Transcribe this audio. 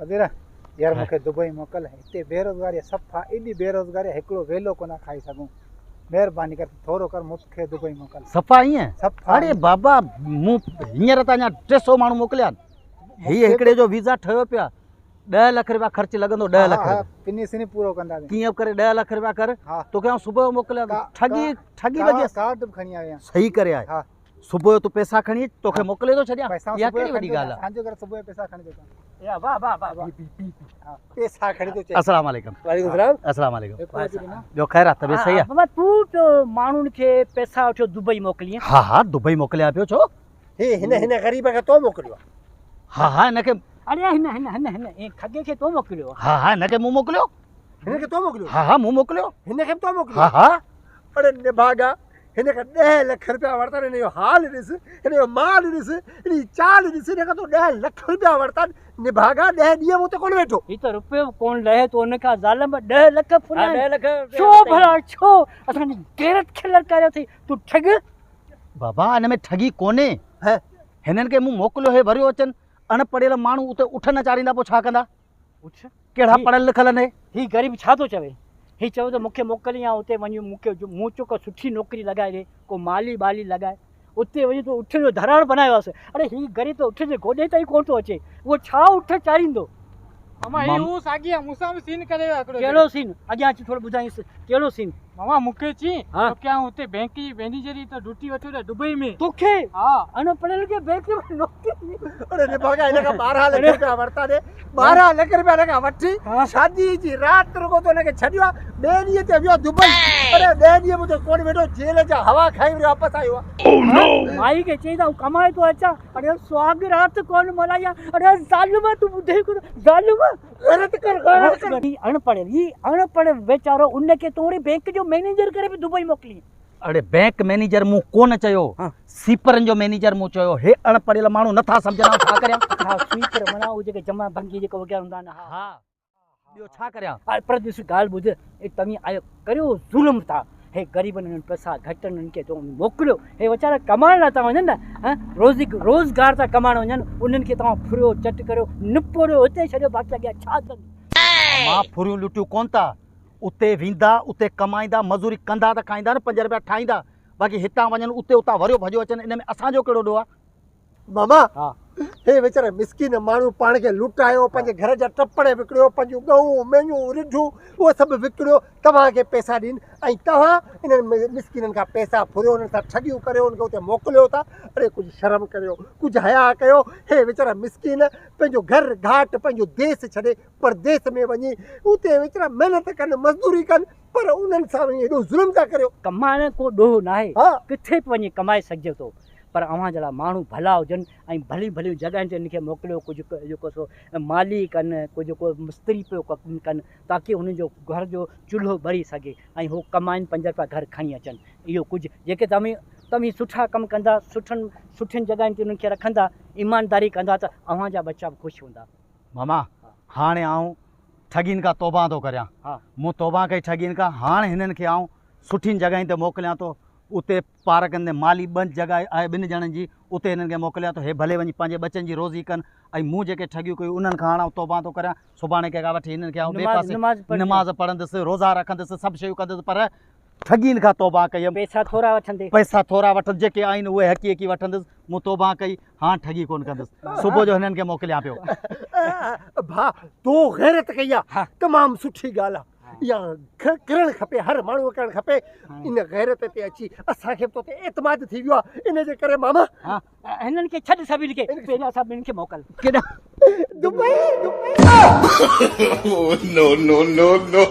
अदिरा यार मूंखे दुबई मोकल हिते बेरोज़गारी सफ़ा एॾी बेरोज़गारी हिकिड़ो वेलो कोन खाई सघूं महिरबानी कर थोरो कर मूंखे दुबई मोकल सफ़ा ईअं सफ़ा अरे बाबा मूं हींअर त अञा 300 माण्हू मोकिलिया आहिनि हीअ हिकिड़े जो वीज़ा ठहियो पिया 10 लख रुपया ख़र्च लॻंदो 10 लख पिनी सिनी पूरो कंदासीं कीअं करे 10 लख रुपया कर हा तोखे आउं सुबुह जो मोकिलिया ठगी लॻी कार्ड बि खणी आया सही करे आए हा सुबुह जो तूं पैसा खणी तोखे मोकिले थो छॾियां पैसा इहा कहिड़ी वॾी ॻाल्हि आहे पंहिंजो घर सुबुह जो पैसा खणी देता या वाह वाह वाह पैसा खणी तो अस्सलाम वालेकुम वालेकुम सलाम। अस्सलाम वालेकुम चाहिए ॿियो ख़ैर आहे तबियत सही आहे बाबा तूं पियो माण्हुनि खे पैसा वठो दुबई मोकिलीअ हा हा दुबई मोकिलिया पियो छो हे हिन ग़रीब खे तो मोकिलियो हा हा हिनखे अरे हिन ए खगे खे तो मोकिलियो हा हा हिनखे मूं मोकिलियो हिन खे तो मोकिलियो हा हा मूं मोकिलियो हिन खे तो मोकिलियो हा हा अरे निभागा हिन खां 10 लख रुपया वरिता हिन जो हाल ॾिस हिन जो माल ॾिस हिन जी चाल ॾिस हिन खां तो 10 लख रुपया वरिता निभागा 10 ॾींहं मूं ते कोन वेठो ही तो रुपयो कोन लहे तो उन खां ज़ालिम 10 लख फुला 10 लख छो भला छो असांजी गैरत खे लड़कायो थी तूं ठग बाबा हिन में ठगी कोन्हे है हिननि खे मूं मोकिलियो हे भरियो अचनि अणपढ़ियल माण्हू उते उठ न चाढ़ींदा पोइ छा कंदा उठ कहिड़ा पढ़ियल लिखियल आहिनि ही गरीब छा तो चवे ही चओ तो मूंखे मोकिली या उते वञी मूंखे मूं चुक सुठी नौकरी लॻाए ॾे को माली बाली लॻाए उते वञी तो उठ जो धराड़ बनायोसि अरे ही गरीब तो उठ जे गोॾे ताईं कोन थो अचे उहो छा उठ चाढ़ींदो मामा ही हू साॻी मूंसां बि सीन करे वियो हिकिड़ो कहिड़ो सीन अॻियां अची थोरो ॿुधाईंसि कहिड़ो सीन मामा मूंखे चई हाँ। तो क्या हुते बैंक जी मैनेजर जी त ड्यूटी वठो था दुबई में तोखे हा अनपढ़ियल खे बैंक में नौकरी अरे निभागा हिन खां 12 लख रुपया वरिता ॾे 12 लख रुपया हिन खां वठी शादी जी राति रुगो तो हिनखे छॾियो आहे 2 ॾींहं ते वियो दुबई अरे 2 ॾींहं मूं ते कोन वेठो जेल जा हवा खाई वरी वापसि आयो आहे माई खे चई त कमाए तो अचां अरे सुहाग रात कोन मल्हाया अरे ज़ालिम तूं ॿुधे कोन ज़ालिम गलत कर ही अनपढ़ बेचारो उनखे तोरी बैंक जो मैनेजर करे बि दुबई मोकिली अड़े बैंक मैनेजर मूं कोन चयो सीपरनि जो मैनेजर मूं चयो हे अणपढ़ियल माण्हू नथा सम्झनि छा करियां हा स्वीकर मना उहो जेके जमा भंगी जेको वग़ैरह हूंदा आहिनि हा हा ॿियो छा करियां पर ॾिस ॻाल्हि ॿुध हे तव्हीं आयो करियो ज़ुल्म था हे ग़रीबनि पैसा घटि उन्हनि खे तो मोकिलियो हे वीचारा कमाइण लाइ था वञनि न रोज़गार था कमाइण वञनि उन्हनि खे तव्हां फुरियो चट करियो निपोड़ियो हिते छॾियो बाक़ी अॻियां छा कनि मां फुरियूं लुटियूं कोन था उते वेंदा उते कमाईंदा मज़ूरी कंदा त खाईंदा न 5 रुपया ठाहींदा बाक़ी हितां वञनि उते उतां वरियो भॼियो अचनि इन में असांजो कहिड़ो ॾोह आहे मामा हा हे वीचारा मिसकिन माण्हू पाण खे लुटायो पंहिंजे घर जा टपड़ विकिणियो पंहिंजूं गहूं मेंहियूं रिढूं उहो सभु विकिणियो तव्हांखे पैसा ॾिन ऐं तव्हां इन्हनि मिसकिननि खां पैसा फुरियो उन्हनि सां ठगियूं करियो उनखे उते मोकिलियो था अरे कुझु शर्म करियो कुझु हया कयो हे वीचारा मिसकिन पंहिंजो घर घाट पंहिंजो देश छॾे परदेस में वञी उते वीचारा महिनत कनि मज़दूरी कनि पर उन्हनि सां वञी एॾो ज़ुल्म था करियो कमाइण को ॾोह न आहे हा किथे बि वञी कमाए सघिजे थो पर अव्हां जहिड़ा माण्हू भला हुजनि ऐं भलियूं जॻहियुनि ते हिनखे मोकिलियो कुझु जेको सो माली कनि कुझु जेको मिस्त्री पियो कनि ताकी हुननि जो घर जो चूल्हो ॿरी सघे ऐं हू कमाइनि 5 रुपया घर खणी अचनि इहो कुझु जेके तव्हीं सुठा कमु कंदा सुठियुनि जॻहियुनि ते उन्हनि खे रखंदा ईमानदारी कंदा त अव्हां जा बच्चा बि ख़ुशि हूंदा मामा हाणे आऊं ठगियुनि खां तौबा थो करियां हा मूं तौबा कई ठगियुनि खां हाणे हिननि खे आऊं सुठियुनि जॻहियुनि ते मोकिलियां थो उते पार्कनि में माली 2 जॻह आहे 2 ॼणनि जी उते हिननि खे मोकिलियां थो हे भले वञी पंहिंजे बचनि जी रोज़ी कनि ऐं मूं जेके ठगियूं कयूं उन्हनि खां हाणे तौबा थो करियां सुभाणे कंहिंखां वठी हिननि खे ॿिए पासे नमाज़ पढ़ंदुसि रोज़ा रखंदुसि सभु शयूं कंदुसि पर ठगियुनि खां तौबा कई पैसा थोरा वठंदे पैसा थोरा वठंदुसि जेके आहिनि उहे हकी वठंदुसि मूं तौबा कई हाणे ठगी कोन कंदुसि सुबुह जो हिननि खे मोकिलियां पियो भा तो गैरत कई आहे तमामु सुठी ॻाल्हि आहे इहा करणु खपे हर माण्हूअ करणु खपे इन गैरत ते अची असांखे बि तोते एतमाद थी वियो आहे इन जे करे मामा हिननि खे छॾ सभिनी खे पहिरियों असां ॿिन्हिनि खे मोकल केॾा Dubai no, no, no, no.